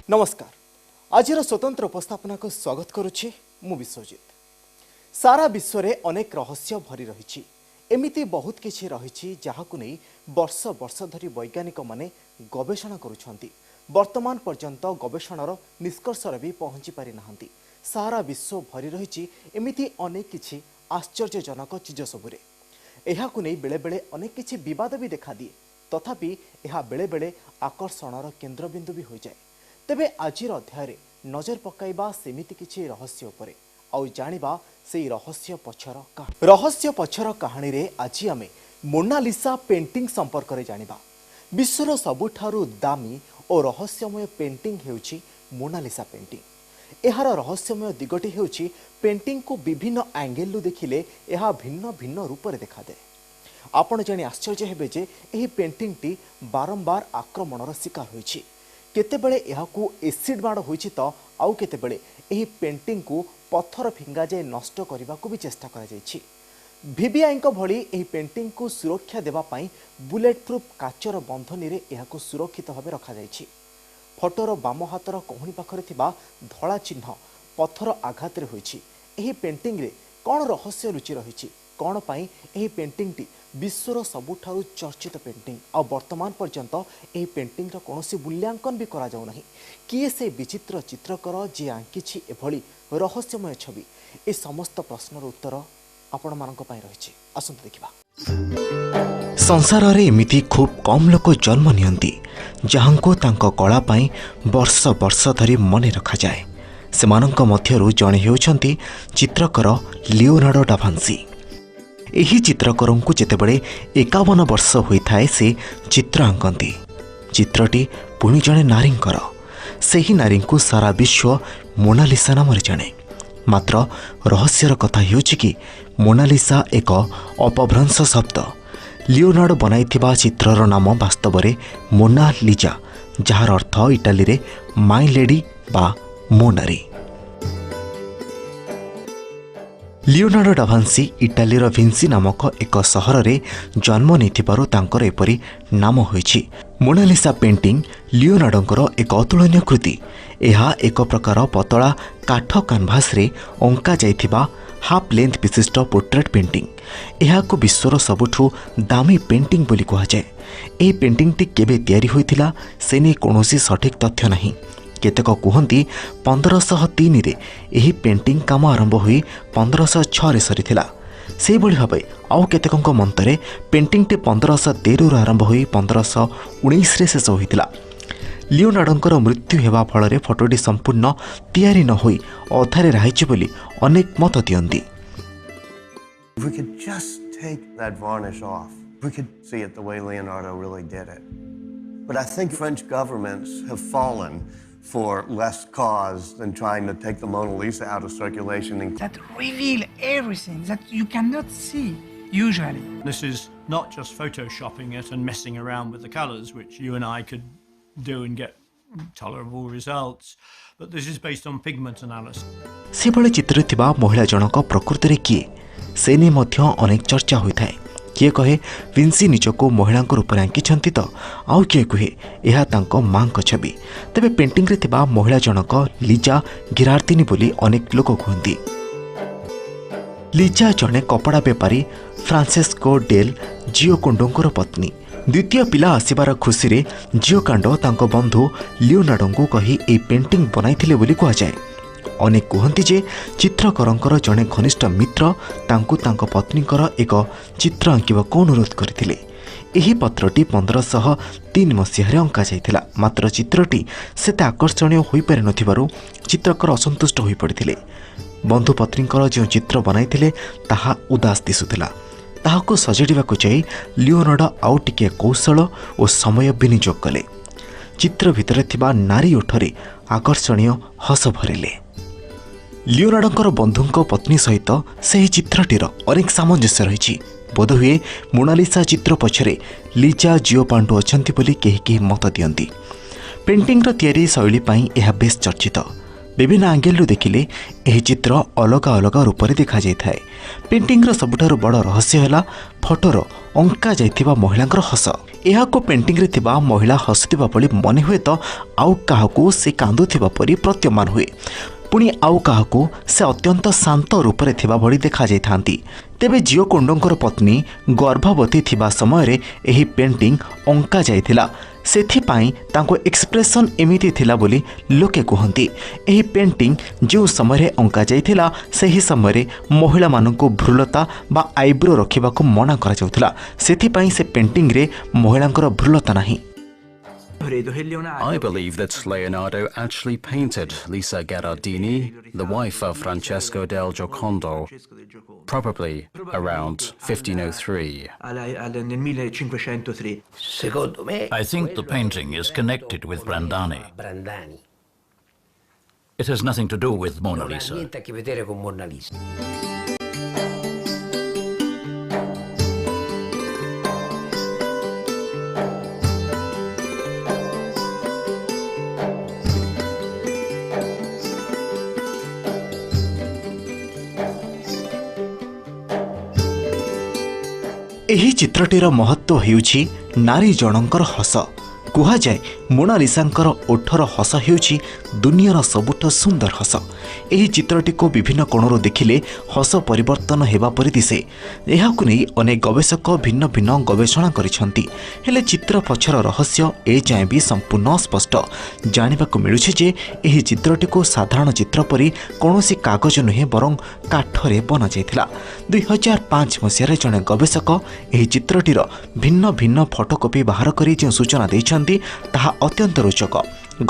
नमस्कार। आज स्वतंत्र उपस्थापना को स्वागत करुछि मु विश्वजित। सारा विश्व रे अनेक रहस्य भरी रही एमिति बहुत किछि रही जहाकु नै वर्ष वर्ष धरी वैज्ञानिक माने गवेषणा करुछंती। वर्तमान पर्यंत गवेषणार निष्कर्ष भी पहुंची पारि नाहंती। सारा विश्व भरी रही एमिति अनेक किछि आश्चर्यजनक चीज सबुरे। एहाकु नै बेले बेले अनेक किछि विवाद भी देखा दिए, तथापि एहा बेले बेले आकर्षणर केन्द्रबिंदु भी हो जाए। तेबे आजिर अध्याय नजर पकाइबा सेमिति किछि रहस्य उपरे आउ जानिबा सेई रहस्य पछर कहानी रे आज आमे मोनालिसा पेंटिंग संपर्क रे जानिबा। विश्वर सबुठारु दामी और रहस्यमय पेंटिंग हेउछि मोनालिसा पेंटिंग। एहार रहस्यमय दिगटी हेउछि पेंटिंग को विभिन्न एंगल रु देखिले एहा भिन्न भिन्न रूप रे देखा दे। आपण जानि आश्चर्य हेबे जे एही पेंटिंग टी बारंबार आक्रमणर शिकार होइछि। केतेबेले एहाकू एसिड बाण होइछि तो आउ केतेबेले एही पेंटिंग को पत्थर फिंगा जाए नष्ट करने को भी चेष्टा करा जायछि। वीवीआई भली एही पेंटिंग को सुरक्षा देवा पाई बुलेट प्रूफ काचर बंधनी रे एहाकू सुरक्षित भाव रखा जायछि। फोटोर बाम हाथर कोहणी पाखरे थिबा धला चिन्ह पत्थर आघात रे होइछि। एही पेंटिंग रे कोन रहस्य लुचि रहिछि, कोन पाई एही पेंटिंग टी विश्वर सबुठारु चर्चित पेंटिंग आ वर्तमान पर्यंत एही पेंटिंग रो कोनोसी मूल्यांकन भी करा जाउ नाही। किए से विचित्र चित्रकर जे आंकिछि एभली रहस्यमय छवि, ए समस्त प्रश्नर उत्तर आपण मानक पाई रहिछि। आसंत देखिबा। संसार रे एमिति खूब कम लोक जन्म नियंती जहांको तांको कला पाई वर्ष वर्ष धरी मने रखा जाए। सेमानंक मध्यरु जणे हेउछंती चित्रकर लियोनार्डो डा विंसी। एही चित्रकरंकु जेतेबेले 51 वर्ष होइथाए से चित्र आंकंती। चित्रटी पुणी जणे नारींकर। सेही नारींकु सारा विश्व मोनालिसा नाम जाने। मात्र रहस्यर कथा हेउछि कि मोनालिसा एक अपभ्रंश शब्द। लियोनार्डो बनाइथिबा चित्रर नाम वास्तव में मोनालिसा, जार अर्थ इटाली रे माई लेडी बा मो नारी। लियोनार्डो डा विंसी इटालीर विंसी नामक एक सहर रे जन्म नेथिबारु तांकर एपरी नाम होइछि। मोनालिसा पेंटिंग लियोनार्डोंकर एक अतुलनीय कृति। एहा एक प्रकार पतला काठ कैनभास रे अंका जाइथिबा हाफ लेंथ विशिष्ट पोर्ट्रेट पेंटिंग। एहाको विश्वर सबुठु दामी पेंटिंग बोली कहा जाए। एही पेंटिंग टी केबे तयारी होइथिला से नै कोनोसी सठिक तथ्य नाही। केतेक कहती 1503 रे एही पेंटिंग काम आरंभ होई 1506 रे सरीथिला। से बळी भाबे आउ केतेकंक मंतरे पेंटिंग टी 1513 रे आरंभ होई 1519 रे शेष होइतिला। लियोनार्डोंकर मृत्यु हेबा फल रे फोटोटी संपूर्ण तयारी न होई अधारे रहिछि बोली अनेक मत दियंती। We could just take that varnish off. We could see it the way Leonardo really did it. But I think French governments have fallen for less cause than trying to take the Mona Lisa out of circulation. That reveal everything that you cannot see usually. This is not just photoshopping it and messing around with the colors, which you and I could do and get tolerable results, but this is based on pigment analysis. से बळे चित्र थिबा महिला जनक प्रकृति रे किए से ने मध्य अनेक चर्चा होइथाय। किए कहे विंसी निजको महिला रूप में आंकिछंती तो आउ किए कहे यह तांको मां छवि। तेबे पेंटिंग रे थिबा महिला जनक लिजा गिरार्दिनी बोली अनेक लोक कहती। लिजा जने कपड़ा बेपारी फ्रांसेस्को डेल जियोकोंडोंकर पत्नी। द्वितीय पिला आसिबार खुशी रे जियोकांडो तांको बंधु लियोनार्डोंको कही ए पेंटिंग बनाइथिले बोली कहा जाए। अनेक कहती जे चित्रकरंकर जड़े घनिष्ठ मित्र तांकु तांको पत्नीकर एक चित्र आंकिबाको अनुरोध करथिले। एही पत्रटी 1503 मसीह अंका जाइथिला। मात्र चित्रटी सेते आकर्षणीय होई पारि नथिबारु चित्रकर असंतुष्ट होई पड़िथिले। बंधु पत्नीकर जो चित्र बनाइथिले ताहा उदास दिसुथिला। ताहाको सजड़िबाको जाई लियोनार्डो आउ टिके कौशल और समय विनियोग कले। चित्र भितर थिबा नारी ओठरे आकर्षणीय हस भरिले। लियोनार्डोंकर बंधुंक पत्नी सहित सही चित्रटीर अनेक सामंजस्य रही। बोधहुए मोनालिसा चित्र पछरे लिजा जियोपांडो अछंती बोली केही मत दियंती। पेंटिंग तैयारी शैली पाई यह बेस चर्चित। विभिन्न आंगेल देखिले यह चित्र अलग अलग रूप में देखा जाए। पेंटिंग सबुठारु बड़ रहस्य है फोटोर अंका जाइथिबा महिलांकर हस। ଏହାକୁ ପେଣ୍ଟିଂରେ ଥିବା ମହିଳା ହସୁଥିବା ଭଳି ମନେ ହୁଏ ତ ଆଉ କାହାକୁ ସେ କାନ୍ଦୁଥିବା ପରି ପ୍ରତୀୟମାନ ହୁଏ, ପୁଣି ଆଉ କାହାକୁ ସେ ଅତ୍ୟନ୍ତ ଶାନ୍ତ ରୂପରେ ଥିବା ଭଳି ଦେଖାଯାଇଥାନ୍ତି। ତେବେ ଜିଓକୋଣ୍ଡୋଙ୍କର ପତ୍ନୀ ଗର୍ଭବତୀ ଥିବା ସମୟରେ ଏହି ପେଣ୍ଟିଂ ଅଙ୍କା ଯାଇଥିଲା, ସେଥିପାଇଁ ତାଙ୍କ ଏକ୍ସପ୍ରେସନ୍ ଏମିତି ଥିଲା ବୋଲି ଲୋକେ କୁହନ୍ତି। ଏହି ପେଣ୍ଟିଂ ଯେଉଁ ସମୟରେ ଅଙ୍କା ଯାଇଥିଲା ସେହି ସମୟରେ ମହିଳାମାନଙ୍କୁ ଭ୍ରୁଲତା ବା ଆଇବ୍ରୋ ରଖିବାକୁ ମନା କରାଯାଉଥିଲା, ସେଥିପାଇଁ ସେ ପେଣ୍ଟିଂରେ ମହିଳାଙ୍କର ଭ୍ରୁଲତା ନାହିଁ। I believe that Leonardo actually painted Lisa Gherardini, the wife of Francesco del Giocondo, probably around 1503. I think the painting is connected with Brandani. It has nothing to do with Mona Lisa. ଏହି ଚିତ୍ରଟିର ମହତ୍ତ୍ୱ ହେଉଛି ନାରୀ ଜଣଙ୍କର ହସ। କୁହାଯାଏ ମୋନାଲିସାଙ୍କର ଓଠର ହସ ହେଉଛି ଦୁନିଆର ସବୁଠୁ ସୁନ୍ଦର ହସ। ଏହି ଚିତ୍ରଟିକୁ ବିଭିନ୍ନ କୋଣରୁ ଦେଖିଲେ ହସ ପରିବର୍ତ୍ତନ ହେବା ପରି ଦିଶେ। ଏହାକୁ ନେଇ ଅନେକ ଗବେଷକ ଭିନ୍ନ ଭିନ୍ନ ଗବେଷଣା କରିଛନ୍ତି, ହେଲେ ଚିତ୍ର ପଛର ରହସ୍ୟ ଏଯାଏଁ ବି ସମ୍ପୂର୍ଣ୍ଣ ସ୍ପଷ୍ଟ। ଜାଣିବାକୁ ମିଳୁଛି ଯେ ଏହି ଚିତ୍ରଟିକୁ ସାଧାରଣ ଚିତ୍ର ପରି କୌଣସି କାଗଜ ନୁହେଁ ବରଂ କାଠରେ ବନାଯାଇଥିଲା। 2005 ମସିହାରେ ଜଣେ ଗବେଷକ ଏହି ଚିତ୍ରଟିର ଭିନ୍ନ ଭିନ୍ନ ଫଟୋକପି ବାହାର କରି ଯେଉଁ ସୂଚନା ଦେଇଛନ୍ତି ତାହା ଅତ୍ୟନ୍ତ ରୋଚକ।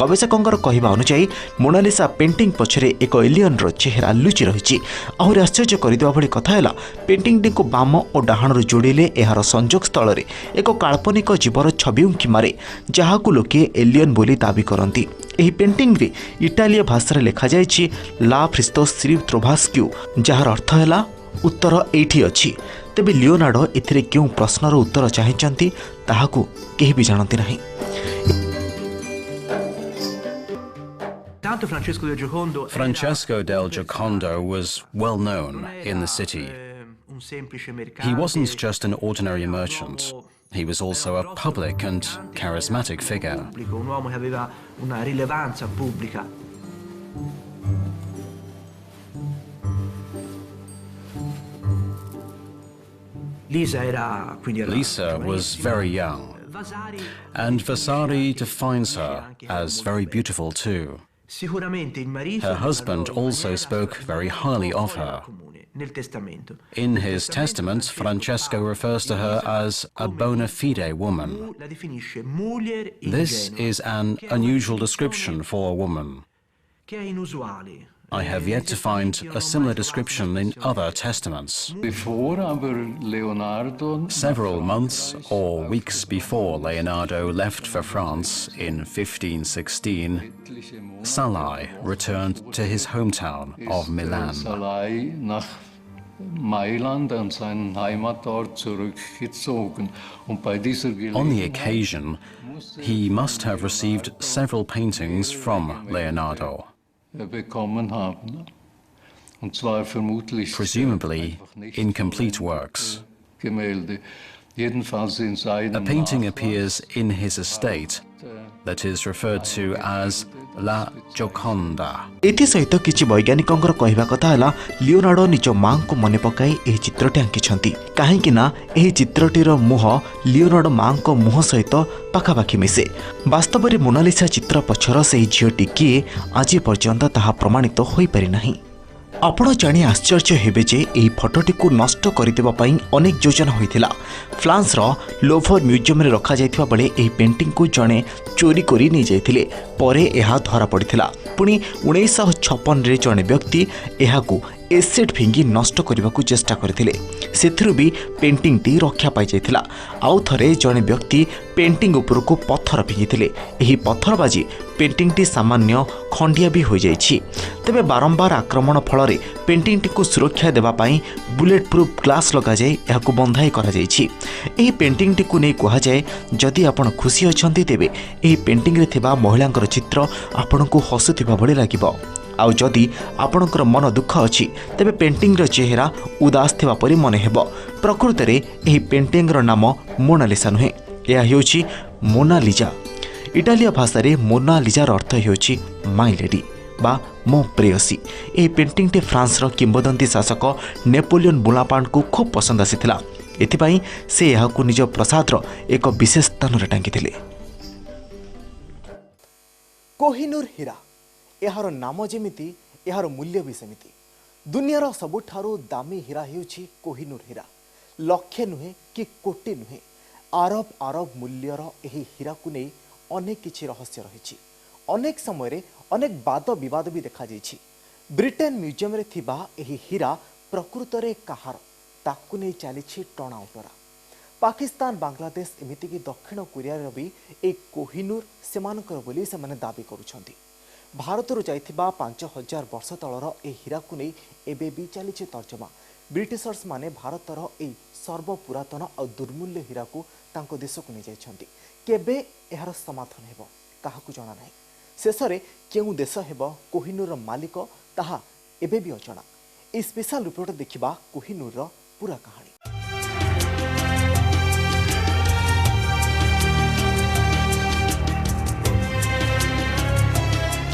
ଗବେଷକଙ୍କର କହିବା ଅନୁଯାୟୀ ମୋନାଲିସା ପେଣ୍ଟିଂ ପଛରେ ଏକ ଏଲିୟନର ଚେହେରା ଲୁଚି ରହିଛି। ଆହୁରି ଆଶ୍ଚର୍ଯ୍ୟ କରିଦେବା ଭଳି କଥା ହେଲା, ପେଣ୍ଟିଂଟିକୁ ବାମ ଓ ଡାହାଣରୁ ଯୋଡ଼ିଲେ ଏହାର ସଂଯୋଗ ସ୍ଥଳରେ ଏକ କାଳ୍ପନିକ ଜୀବର ଛବି ଉଙ୍କି ମାରେ, ଯାହାକୁ ଲୋକେ ଏଲିୟନ ବୋଲି ଦାବି କରନ୍ତି। ଏହି ପେଣ୍ଟିଂରେ ଇଟାଲୀୟ ଭାଷାରେ ଲେଖାଯାଇଛି ଲା ଫ୍ରିସ୍ତୋ ସି ଟ୍ରୋଭାସ୍କ୍ୟୁ, ଯାହାର ଅର୍ଥ ହେଲା ଉତ୍ତର ଏଇଠି ଅଛି। ତେବେ ଲିଓନାର୍ଡୋ ଏଥିରେ କେଉଁ ପ୍ରଶ୍ନର ଉତ୍ତର ଚାହିଁଛନ୍ତି ତାହାକୁ କେହି ବି ଜାଣନ୍ତି ନାହିଁ। Francesco del Giocondo was well known in the city. He wasn't just an ordinary merchant. He was also a public and charismatic figure. Lisa was very young, and Vasari defines her as very beautiful too. Her husband also spoke very highly of her. In his testament, Francesco refers to her as a bona fide woman. This is an unusual description for a woman. I have yet to find a similar description in other testaments. Several months or weeks before Leonardo left for France in 1516, Salai returned to his hometown of Milan. On the occasion, he must have received several paintings from Leonardo. Presumably incomplete works. A painting appears in his estate that is referred to as La Gioconda. ଏଥିସହିତ କିଛି ବୈଜ୍ଞାନିକଙ୍କର କହିବା କଥା ହେଲା, Leonardo ନିଜ ମାଙ୍କୁ ମନେ ପକାଇ ଏହି ଚିତ୍ରଟି ଆଙ୍କିଛନ୍ତି, କାହିଁକି ନା ଏହି ଚିତ୍ରଟିର ମୁହଁ ଲିଓନାର୍ଡୋ ମାଙ୍କ ମୁହଁ ସହିତ ପାଖାପାଖି ମିଶେ। ବାସ୍ତବରେ ମୋନାଲିସା ଚିତ୍ର ପଛର ସେହି ଝିଅଟି କିଏ ଆଜି ପର୍ଯ୍ୟନ୍ତ ତାହା ପ୍ରମାଣିତ ହୋଇପାରି ନାହିଁ। ଆପଣ ଜାଣି ଆଶ୍ଚର୍ଯ୍ୟ ହେବେ ଯେ ଏହି ଫଟୋଟିକୁ ନଷ୍ଟ କରିଦେବା ପାଇଁ ଅନେକ ଯୋଜନା ହୋଇଥିଲା। ଫ୍ରାନ୍ସର ଲୋଭର ମ୍ୟୁଜିୟମରେ ରଖାଯାଇଥିବା ବେଳେ ଏହି ପେଣ୍ଟିଂକୁ ଜଣେ ଚୋରି କରି ନେଇଯାଇଥିଲେ, ପରେ ଏହା ଧରାପଡ଼ିଥିଲା। ପୁଣି 1956ରେ ଜଣେ ବ୍ୟକ୍ତି ଏହାକୁ एसिड फिंगी नष्ट करने को चेष्टा करथिले, सेथिरु भी पेंटिंगटी रक्षा पाई जाइथिला। आउ थरे जने व्यक्ति पेंटिंग उपर को पत्थर फिंगिथिले, एही पत्थर बाजी पेंटिंगटी सामान्य खंडिया भी हो जाइछि। तेबे बारंबार आक्रमण फल पेंटिंगटी को सुरक्षा देबा पाई बुलेट प्रूफ ग्लास लगा जाय एहाकु बंधाई करा जाइछि। एही पेंटिंगटी को नै कहा जाय जदि आपण खुशी अछंती तेबे एही पेंटिंग रे थिबा महिलांकर चित्र आपनकु हसुथिबा भली लागिबो। आउ जदि आपणकर मन दुख अच्छी तेबे पेंटिंग रो चेहरा उदास थिबा परि मन हेबो। प्रकृत रे एही पेंटिंग रो नाम मोनालिसा नुहे, ଏହା ହେଉଛି ମୋନାଲିଜା। ଇଟାଲୀୟ ଭାଷାରେ ମୋନାଲିଜାର ଅର୍ଥ ହେଉଛି ମାଇ ଲେଡି ବା ମୋ ପ୍ରେୟସୀ। ଏହି ପେଣ୍ଟିଂଟି ଫ୍ରାନ୍ସର କିମ୍ବଦନ୍ତୀ ଶାସକ ନେପୋଲିଅନ୍ ବୋନାପାର୍ଟଙ୍କୁ ଖୁବ୍ ପସନ୍ଦ ଆସିଥିଲା। ଏଥିପାଇଁ ସେ ଏହାକୁ ନିଜ ପ୍ରସାଦର ଏକ ବିଶେଷ ସ୍ଥାନରେ ଟାଙ୍ଗିଥିଲେ। କୋହିନୂର ହୀରା, ଏହାର ନାମ ଯେମିତି ଏହାର ମୂଲ୍ୟ ବି ସେମିତି। ଦୁନିଆର ସବୁଠାରୁ ଦାମୀ ହୀରା ହେଉଛି କୋହିନୂର ହୀରା। ଲକ୍ଷେ ନୁହେଁ କି କୋଟି ନୁହେଁ, ଆରବ ମୂଲ୍ୟର ଏହି ହୀରାକୁ ନେଇ ଅନେକ କିଛି ରହସ୍ୟ ରହିଛି। ଅନେକ ସମୟରେ ଅନେକ ବାଦ ବିବାଦ ବି ଦେଖାଯାଇଛି। ବ୍ରିଟେନ ମ୍ୟୁଜିୟମରେ ଥିବା ଏହି ହୀରା ପ୍ରକୃତରେ କାହାର, ତାକୁ ନେଇ ଚାଲିଛି ଟଣା ଓଟରା। ପାକିସ୍ତାନ, ବାଂଲାଦେଶ ଏମିତିକି ଦକ୍ଷିଣ କୋରିଆର ବି ଏହି କୋହିନୂର ସେମାନଙ୍କର ବୋଲି ସେମାନେ ଦାବି କରୁଛନ୍ତି। ଭାରତରୁ ଯାଇଥିବା 5000 ବର୍ଷ ତଳର ଏହି ହୀରାକୁ ନେଇ ଏବେ ବି ଚାଲିଛି ତର୍ଜମା। ବ୍ରିଟିଶର୍ସ ମାନେ ଭାରତର ଏହି ସର୍ବପୁରାତନ ଆଉ ଦୁର୍ମୂଲ୍ୟ ହୀରାକୁ ତାଙ୍କ ଦେଶକୁ ନେଇଯାଇଛନ୍ତି। କେବେ ଏହାର ସମାଧାନ ହେବ କାହାକୁ ଜଣା ନାହିଁ। ଶେଷରେ କେଉଁ ଦେଶ ହେବ କୋହିନୂରର ମାଲିକ ତାହା ଏବେ ବି ଅଜଣା। ଏହି ସ୍ପେଶାଲ ରିପୋର୍ଟ ଦେଖିବା କୋହିନୂରର ପୁରା କାହାଣୀ।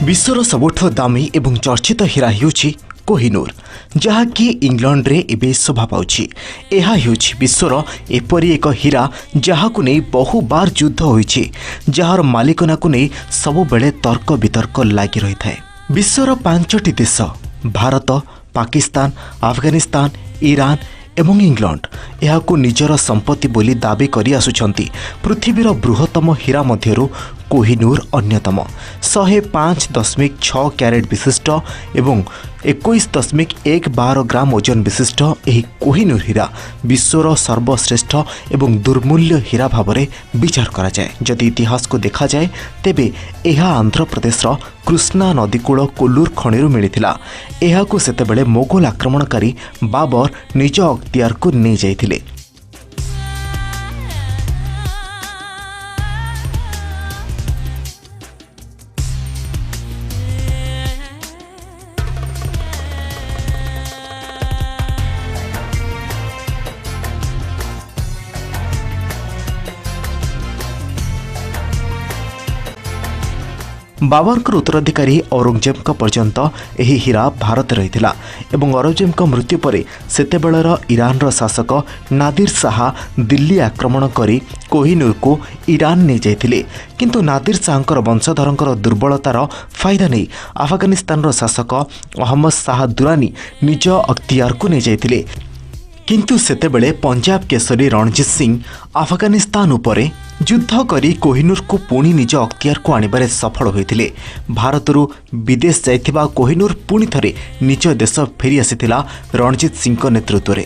ବିଶ୍ୱର ସବୁଠୁ ଦାମୀ ଏବଂ ଚର୍ଚ୍ଚିତ ହୀରା ହେଉଛି କୋହିନୂର, ଯାହାକି ଇଂଲଣ୍ଡରେ ଏବେ ଶୋଭା ପାଉଛି। ଏହା ହେଉଛି ବିଶ୍ୱର ଏପରି ଏକ ହୀରା ଯାହାକୁ ନେଇ ବହୁବାର ଯୁଦ୍ଧ ହୋଇଛି, ଯାହାର ମାଲିକାନାକୁ ନେଇ ସବୁବେଳେ ତର୍କ ବିତର୍କ ଲାଗି ରହିଥାଏ। ବିଶ୍ୱର 5ଟି ଦେଶ ଭାରତ, ପାକିସ୍ତାନ, ଆଫଗାନିସ୍ତାନ, ଇରାନ ଏବଂ ଇଂଲଣ୍ଡ ଏହାକୁ ନିଜର ସମ୍ପତ୍ତି ବୋଲି ଦାବି କରି ଆସୁଛନ୍ତି। ପୃଥିବୀର ବୃହତ୍ତମ ହୀରା ମଧ୍ୟରୁ କୋହିନୂର ଅନ୍ୟତମ। 105.6 କ୍ୟାରେଟ୍ ବିଶିଷ୍ଟ ଏବଂ 21.12 ଗ୍ରାମ ଓଜନ ବିଶିଷ୍ଟ ଏହି କୋହିନୂର ହୀରା ବିଶ୍ୱର ସର୍ବଶ୍ରେଷ୍ଠ ଏବଂ ଦୁର୍ମୂଲ୍ୟ ହୀରା ଭାବରେ ବିଚାର କରାଯାଏ। ଯଦି ଇତିହାସକୁ ଦେଖାଯାଏ ତେବେ ଏହା ଆନ୍ଧ୍ରପ୍ରଦେଶର କୃଷ୍ଣା ନଦୀକୂଳ କୋଲ୍ଲୁର ଖଣିରୁ ମିଳିଥିଲା। ଏହାକୁ ସେତେବେଳେ ମୋଗଲ ଆକ୍ରମଣକାରୀ ବାବର ନିଜ ଅକ୍ତିଆରକୁ ନେଇଯାଇଥିଲେ। ବାବରଙ୍କର ଉତ୍ତରାଧିକାରୀ ଔରଙ୍ଗଜେବଙ୍କ ପର୍ଯ୍ୟନ୍ତ ଏହି ହୀରା ଭାରତରେ ରହିଥିଲା ଏବଂ ଔରଙ୍ଗଜେବଙ୍କ ମୃତ୍ୟୁ ପରେ ସେତେବେଳର ଇରାନର ଶାସକ ନାଦିର ଶାହା ଦିଲ୍ଲୀ ଆକ୍ରମଣ କରି କୋହିନୂରକୁ ଇରାନ ନେଇଯାଇଥିଲେ। କିନ୍ତୁ ନାଦିର ଶାହାଙ୍କର ବଂଶଧରଙ୍କର ଦୁର୍ବଳତାର ଫାଇଦା ନେଇ ଆଫଗାନିସ୍ତାନର ଶାସକ ଅହମ୍ମଦ ଶାହା ଦୁରାନୀ ନିଜ ଅକ୍ତିଆରକୁ ନେଇଯାଇଥିଲେ। କିନ୍ତୁ ସେତେବେଳେ ପଞ୍ଜାବ କେଶରୀ ରଣଜିତ ସିଂ ଆଫଗାନିସ୍ତାନ ଉପରେ ଯୁଦ୍ଧ କରି କୋହିନୂରକୁ ପୁଣି ନିଜ ଅକ୍ତିଆରକୁ ଆଣିବାରେ ସଫଳ ହୋଇଥିଲେ। ଭାରତରୁ ବିଦେଶ ଯାଇଥିବା କୋହିନୂର ପୁଣି ଥରେ ନିଜ ଦେଶ ଫେରି ଆସିଥିଲା ରଣଜିତ ସିଂଙ୍କ ନେତୃତ୍ୱରେ।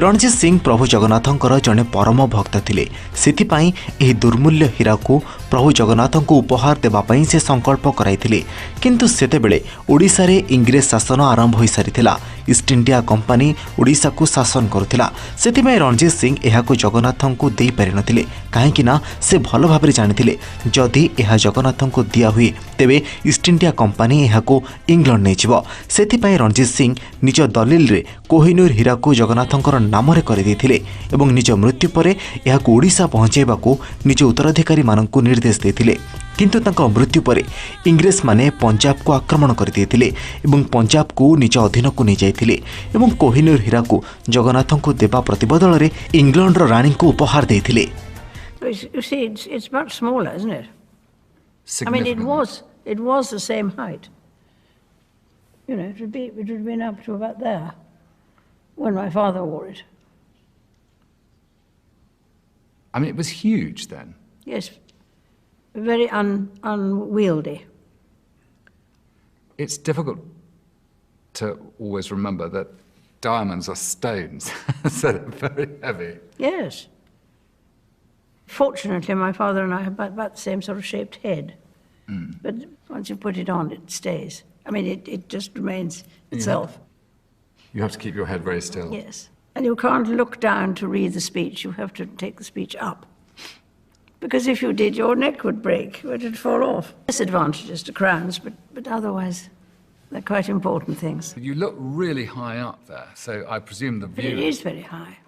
ରଣଜିତ ସିଂ ପ୍ରଭୁ ଜଗନ୍ନାଥଙ୍କର ଜଣେ ପରମ ଭକ୍ତ ଥିଲେ। ସେଥିପାଇଁ ଏହି ଦୁର୍ମୂଲ୍ୟ ହୀରାକୁ ପ୍ରଭୁ ଜଗନ୍ନାଥଙ୍କୁ ଉପହାର ଦେବା ପାଇଁ ସେ ସଂକଳ୍ପ କରାଇଥିଲେ। କିନ୍ତୁ ସେତେବେଳେ ଓଡ଼ିଶାରେ ଇଂରେଜ ଶାସନ ଆରମ୍ଭ ହୋଇସାରିଥିଲା। ଇଷ୍ଟ ଇଣ୍ଡିଆ କମ୍ପାନୀ ଓଡ଼ିଶାକୁ ଶାସନ କରୁଥିଲା। ସେଥିପାଇଁ ରଣଜିତ ସିଂ ଏହାକୁ ଜଗନ୍ନାଥଙ୍କୁ ଦେଇପାରିନଥିଲେ, କାହିଁକି ନା ସେ ଭଲ ଭାବରେ ଜାଣିଥିଲେ ଯଦି ଏହା ଜଗନ୍ନାଥଙ୍କୁ ଦିଆହୁଏ ତେବେ ଇଷ୍ଟ ଇଣ୍ଡିଆ କମ୍ପାନୀ ଏହାକୁ ଇଂଲଣ୍ଡ ନେଇଯିବ। ସେଥିପାଇଁ ରଣଜିତ ସିଂ ନିଜ ଦଲିଲରେ କୋହିନୂର ହୀରାକୁ ଜଗନ୍ନାଥଙ୍କର ନାମରେ କରିଦେଇଥିଲେ ଏବଂ ନିଜ ମୃତ୍ୟୁ ପରେ ଏହାକୁ ଓଡ଼ିଶା ପହଞ୍ଚାଇବାକୁ ନିଜ ଉତ୍ତରାଧିକାରୀମାନଙ୍କୁ ନିର୍ଦ୍ଦେଶ ଦେଇଥିଲେ। କିନ୍ତୁ ତାଙ୍କ ମୃତ୍ୟୁ ପରେ ଇଂରେଜମାନେ ପଞ୍ଜାବକୁ ଆକ୍ରମଣ କରିଦେଇଥିଲେ ଏବଂ ପଞ୍ଜାବକୁ ନିଜ ଅଧୀନକୁ ନେଇଯାଇଥିଲେ ଏବଂ କୋହିନୂର ହୀରାକୁ ଜଗନ୍ନାଥଙ୍କୁ ଦେବା ପ୍ରତିବଦଳରେ ଇଂଲଣ୍ଡର ରାଣୀଙ୍କୁ ଉପହାର ଦେଇଥିଲେ। You see, it's much smaller, isn't it? I mean, it was the same height. You know, it would have been up to about there when my father wore it. I mean, it was huge then. Yes, very unwieldy. It's difficult to always remember that diamonds are stones, so they're very heavy. Yes. Fortunately, my father and I have about the same sort of shaped head. But once you put it on, it stays. I mean, it just remains itself. You have to keep your head very still. Yes. And you can't look down to read the speech. You have to take the speech up. Because if you did, your neck would break, it would fall off. Disadvantages to crowns, but otherwise, they're quite important things. You look really high up there, so I presume the But view... it is very high.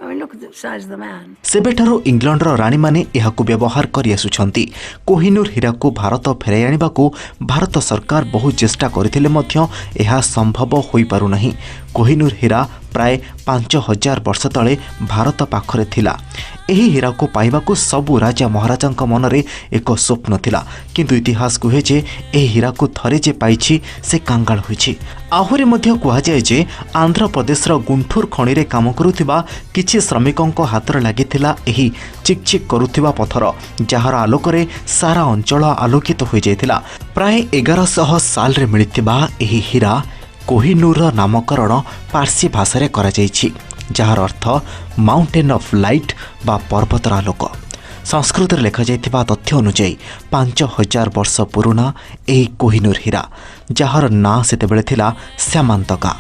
I mean, look at the size of the man. ସେବେଠାରୁ ଇଂଲଣ୍ଡର ରାଣୀମାନେ ଏହାକୁ ବ୍ୟବହାର କରି ଆସୁଛନ୍ତି। କୋହିନୂର ହୀରାକୁ ଭାରତ ଫେରାଇ ଆଣିବାକୁ ଭାରତ ସରକାର ବହୁ ଚେଷ୍ଟା କରିଥିଲେ ମଧ୍ୟ ଏହା ସମ୍ଭବ ହୋଇପାରୁନାହିଁ। କୋହିନୂର ହୀରା ପ୍ରାୟ 5000 ବର୍ଷ ତଳେ ଭାରତ ପାଖରେ ଥିଲା। ଏହି ହୀରାକୁ ପାଇବାକୁ ସବୁ ରାଜା ମହାରାଜାଙ୍କ ମନରେ ଏକ ସ୍ୱପ୍ନ ଥିଲା, କିନ୍ତୁ ଇତିହାସ କୁହେ ଯେ ଏହି ହୀରାକୁ ଥରେ ଯେ ପାଇଛି ସେ କାଙ୍ଗାଳ ହୋଇଛି। ଆହୁରି ମଧ୍ୟ କୁହାଯାଏ ଯେ ଆନ୍ଧ୍ରପ୍ରଦେଶର ଗୁଣ୍ଠୁର ଖଣିରେ କାମ କରୁଥିବା କିଛି ଶ୍ରମିକଙ୍କ ହାତରେ ଲାଗିଥିଲା ଏହି ଚିକ୍ଚିକ୍ କରୁଥିବା ପଥର, ଯାହାର ଆଲୋକରେ ସାରା ଅଞ୍ଚଳ ଆଲୋକିତ ହୋଇଯାଇଥିଲା। ପ୍ରାୟ 1100 ସାଲରେ ମିଳିଥିବା ଏହି ହୀରା କୋହିନୂରର ନାମକରଣ ପାର୍ସୀ ଭାଷାରେ କରାଯାଇଛି, ଯାହାର ଅର୍ଥ ମାଉଣ୍ଟେନ୍ ଅଫ୍ ଲାଇଟ୍ ବା ପର୍ବତର ଆଲୋକ। ସଂସ୍କୃତରେ ଲେଖାଯାଇଥିବା ତଥ୍ୟ ଅନୁଯାୟୀ 5000 ବର୍ଷ ପୁରୁଣା ଏହି କୋହିନୂର ହୀରା, ଯାହାର ନାଁ ସେତେବେଳେ ଥିଲା ଶ୍ୟାମାନ୍ତକା।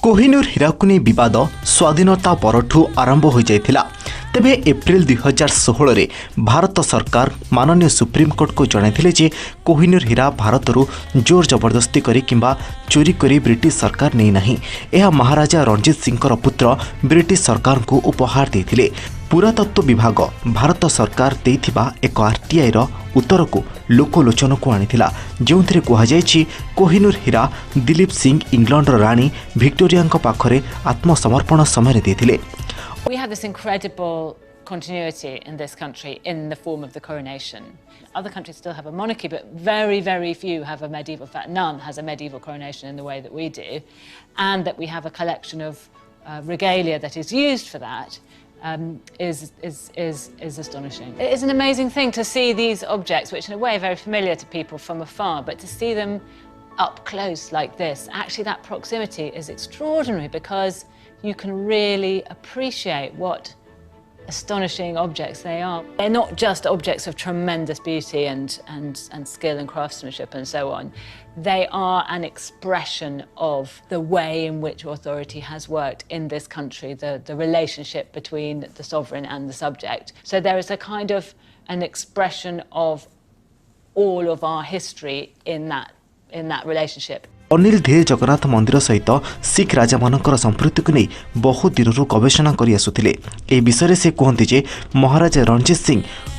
କୋହିନୂର ହୀରାକୁ ନେଇ ବିବାଦ ସ୍ୱାଧୀନତା ପରଠୁ ଆରମ୍ଭ ହୋଇଯାଇଥିଲା। ତେବେ ଏପ୍ରିଲ 2016ରେ ଭାରତ ସରକାର ମାନନୀୟ ସୁପ୍ରିମକୋର୍ଟକୁ ଜଣାଇଥିଲେ ଯେ କୋହିନୂର ହୀରା ଭାରତରୁ ଜୋର ଜବରଦସ୍ତି କରି କିମ୍ବା ଚୋରି କରି ବ୍ରିଟିଶ ସରକାର ନେଇନାହିଁ। ଏହା ମହାରାଜା ରଣଜିତ ସିଂଙ୍କର ପୁତ୍ର ବ୍ରିଟିଶ ସରକାରଙ୍କୁ ଉପହାର ଦେଇଥିଲେ। ପୁରାତତ୍ତ୍ୱ ବିଭାଗ ଭାରତ ସରକାର ଦେଇଥିବା ଏକ RTIର ଉତ୍ତରକୁ ଲୋକଲୋଚନକୁ ଆଣିଥିଲା, ଯେଉଁଥିରେ କୁହାଯାଇଛି କୋହିନୂର ହୀରା ଦିଲ୍ଲୀପ ସିଂ ଇଂଲଣ୍ଡର ରାଣୀ ଭିକ୍ଟୋରିଆଙ୍କ ପାଖରେ ଆତ୍ମସମର୍ପଣ ସମୟରେ ଦେଇଥିଲେ। We have this incredible continuity in this country in the form of the coronation. Other countries still have a monarchy, but very, very few have a medieval, in fact, none has a medieval coronation in the way that we do, and that we have a collection of regalia that is used for that. Is astonishing. It is an amazing thing to see these objects, which in a way are very familiar to people from afar, but to see them up close like this, actually that proximity is extraordinary because you can really appreciate what astonishing objects they are. They're not just objects of tremendous beauty and skill and craftsmanship and so on. They are an expression of the way in which authority has worked in this country, the relationship between the sovereign and the subject. So there is a kind of an expression of all of our history in that relationship. Anil ଧୀରେ ଜଗନ୍ନାଥ ମନ୍ଦିର ସହିତ ଶିଖ ରାଜାମାନଙ୍କର ସମ୍ପୃକ୍ତିକୁ ନେଇ ବହୁ ଦିନରୁ ଗବେଷଣା କରି ଆସୁଥିଲେ। ଏହି ବିଷୟରେ ସେ କୁହନ୍ତି ଯେ ମହାରାଜା ରଣଜିତ ସିଂ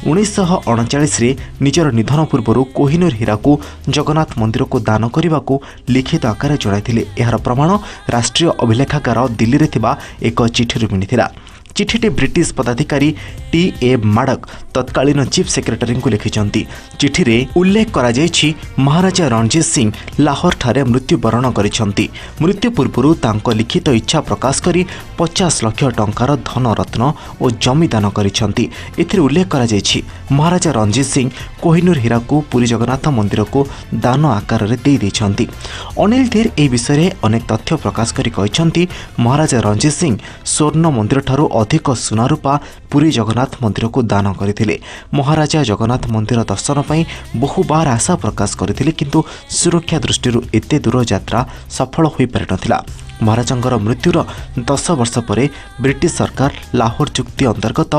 1939ରେ ନିଜର ନିଧନ ପୂର୍ବରୁ କୋହିନୂର ହୀରାକୁ ଜଗନ୍ନାଥ ମନ୍ଦିରକୁ ଦାନ କରିବାକୁ ଲିଖିତ ଆକାରରେ ଜଣାଇଥିଲେ। ଏହାର ପ୍ରମାଣ ରାଷ୍ଟ୍ରୀୟ ଅଭିଲେଖାଗାର ଦିଲ୍ଲୀରେ ଥିବା ଏକ ଚିଠିରୁ ମିଳିଥିଲା। ଚିଠିଟି ବ୍ରିଟିଶ ପଦାଧିକାରୀ T.A. ମାଡକ ତତ୍କାଳୀନ ଚିଫ୍ ସେକ୍ରେଟାରୀଙ୍କୁ ଲେଖିଛନ୍ତି। ଚିଠିରେ ଉଲ୍ଲେଖ କରାଯାଇଛି ମହାରାଜା ରଣଜିତ ସିଂ ଲାହୋରଠାରେ ମୃତ୍ୟୁବରଣ କରିଛନ୍ତି। ମୃତ୍ୟୁ ପୂର୍ବରୁ ତାଙ୍କ ଲିଖିତ ଇଚ୍ଛା ପ୍ରକାଶ କରି 50 ଲକ୍ଷ ଟଙ୍କାର ଧନରତ୍ନ ଓ ଜମି ଦାନ କରିଛନ୍ତି। ଏଥିରେ ଉଲ୍ଲେଖ କରାଯାଇଛି ମହାରାଜା ରଣଜିତ ସିଂ କୋହିନୂର ହୀରାକୁ ପୁରୀ ଜଗନ୍ନାଥ ମନ୍ଦିରକୁ ଦାନ ଆକାରରେ ଦେଇଛନ୍ତି। ଅନିଲ ଧୀର ଏହି ବିଷୟରେ ଅନେକ ତଥ୍ୟ ପ୍ରକାଶ କରି କହିଛନ୍ତି ମହାରାଜା ରଣଜିତ ସିଂ ସ୍ୱର୍ଣ୍ଣ ମନ୍ଦିରଠାରୁ ଅଧିକ ସୁନାରୂପା ପୁରୀ ଜଗନ୍ନାଥ ମନ୍ଦିରକୁ ଦାନ କରିଥିଲେ। ମହାରାଜା ଜଗନ୍ନାଥ ମନ୍ଦିର ଦର୍ଶନ ପାଇଁ ବହୁବାର ଆଶା ପ୍ରକାଶ କରିଥିଲେ, କିନ୍ତୁ ସୁରକ୍ଷା ଦୃଷ୍ଟିରୁ ଏତେ ଦୂର ଯାତ୍ରା ସଫଳ ହୋଇପାରିନଥିଲା। ମହାରାଜାଙ୍କର ମୃତ୍ୟୁର 10 ବର୍ଷ ପରେ ବ୍ରିଟିଶ ସରକାର ଲାହୋର ଚୁକ୍ତି ଅନ୍ତର୍ଗତ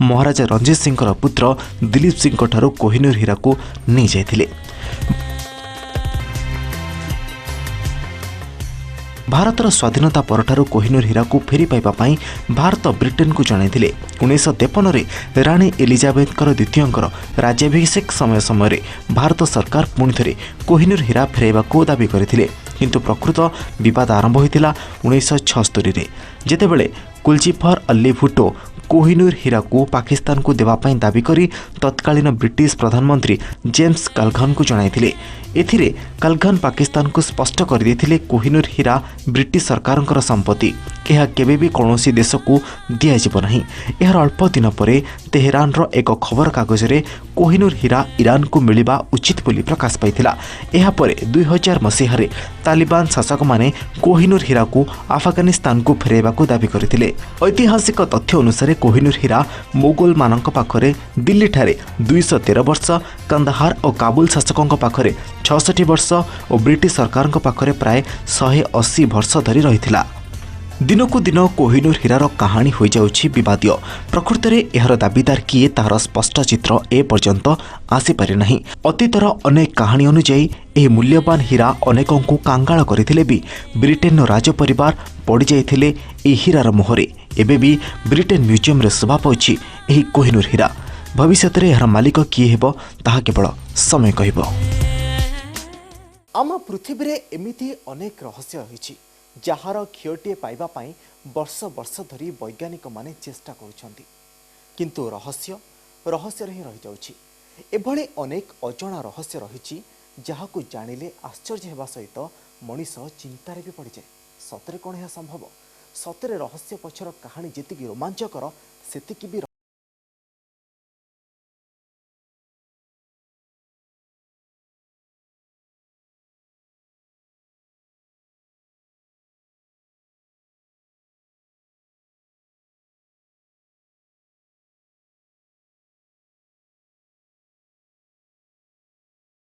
ମହାରାଜା ରଣଜିତ ସିଂଙ୍କର ପୁତ୍ର ଦିଲ୍ଲୀପ ସିଂଙ୍କଠାରୁ କୋହିନୂର ହୀରାକୁ ନେଇଯାଇଥିଲେ। ଭାରତର ସ୍ୱାଧୀନତା ପରଠାରୁ କୋହିନୂର ହୀରାକୁ ଫେରି ପାଇବା ପାଇଁ ଭାରତ ବ୍ରିଟେନକୁ ଜଣାଇଥିଲେ। 1953ରେ ରାଣୀ ଏଲିଜାବେଥଙ୍କର ଦ୍ୱିତୀୟଙ୍କର ରାଜ୍ୟାଭିଷେକ ସମୟରେ ଭାରତ ସରକାର ପୁଣି ଥରେ କୋହିନୂର ହୀରା ଫେରାଇବାକୁ ଦାବି କରିଥିଲେ, କିନ୍ତୁ ପ୍ରକୃତ ବିବାଦ ଆରମ୍ଭ ହୋଇଥିଲା 1976ରେ, ଯେତେବେଳେ କୁଲଚିଫର ଅଲ୍ଲୀ ଭୁଟ୍ଟୋ କୋହିନୂର ହୀରାକୁ ପାକିସ୍ତାନକୁ ଦେବା ପାଇଁ ଦାବି କରି ତତ୍କାଳୀନ ବ୍ରିଟିଶ ପ୍ରଧାନମନ୍ତ୍ରୀ ଜେମ୍ସ କାଲଘନଙ୍କୁ ଜଣାଇଥିଲେ। ଏଥିରେ କାଲଘନ ପାକିସ୍ତାନକୁ ସ୍ପଷ୍ଟ କରିଦେଇଥିଲେ କୋହିନୂର ହୀରା ବ୍ରିଟିଶ ସରକାରଙ୍କର ସମ୍ପତ୍ତି, ଏହା କେବେ ବି କୌଣସି ଦେଶକୁ ଦିଆଯିବ ନାହିଁ। ଏହାର ଅଳ୍ପ ଦିନ ପରେ ତେହେରାନର ଏକ ଖବରକାଗଜରେ କୋହିନୂର ହୀରା ଇରାନକୁ ମିଳିବା ଉଚିତ ବୋଲି ପ୍ରକାଶ ପାଇଥିଲା। ଏହାପରେ 2000 ମସିହାରେ ତାଲିବାନ ଶାସକମାନେ କୋହିନୂର ହୀରାକୁ ଆଫଗାନିସ୍ତାନକୁ ଫେରାଇବାକୁ ଦାବି କରିଥିଲେ। ଐତିହାସିକ ତଥ୍ୟ ଅନୁସାରେ କୋହିନୂର ହୀରା ମୋଗଲମାନଙ୍କ ପାଖରେ ଦିଲ୍ଲୀଠାରେ 213 ବର୍ଷ, କନ୍ଦାହାର ଓ କାବୁଲ ଶାସକଙ୍କ ପାଖରେ 66 ବର୍ଷ ଓ ବ୍ରିଟିଶ ସରକାରଙ୍କ ପାଖରେ ପ୍ରାୟ 180 ବର୍ଷ ଧରି ରହିଥିଲା। दिनकु दिन कोहिनूर हीरार कहानी हो जाउछि विवादीय। प्रकृत में यार दाबीदार किए तार स्पष्ट चित्र ए पर्यंत आसीपारि नहीं। अतीतर अनेक कहानी अनुଯାयी यह मूल्यवान हीरा अनेकों को कांगाल करथिले भी ब्रिटेन राज परिवार पड़ जाइथिले ए हीरार मोहरे। एबे भी ब्रिटेन म्यूजियम रे शोभा पाउछि एही कोहिनूर हीरा। भविष्य में यार मालिक किए हेबो ताहा केवल समय कहिबो। आम पृथ्वी रे एमिति अनेक रहस्य रही जार क्षयटे पाइबा पाई वर्ष वर्ष धरी वैज्ञानिक माने चेष्टा करुछंती, किंतु रहस्य रहस्य ही रही जाउछि। एभଳି अनेक अजणा रहस्य रही जहाकू जानिले आश्चर्य हेबा सहित मनीष चिंतारे भी पड़ जाए। सतरे कौन यह संभव? सतरे रहस्य पछर कहानी जेतिकी रोमांचकर सेतिकी भी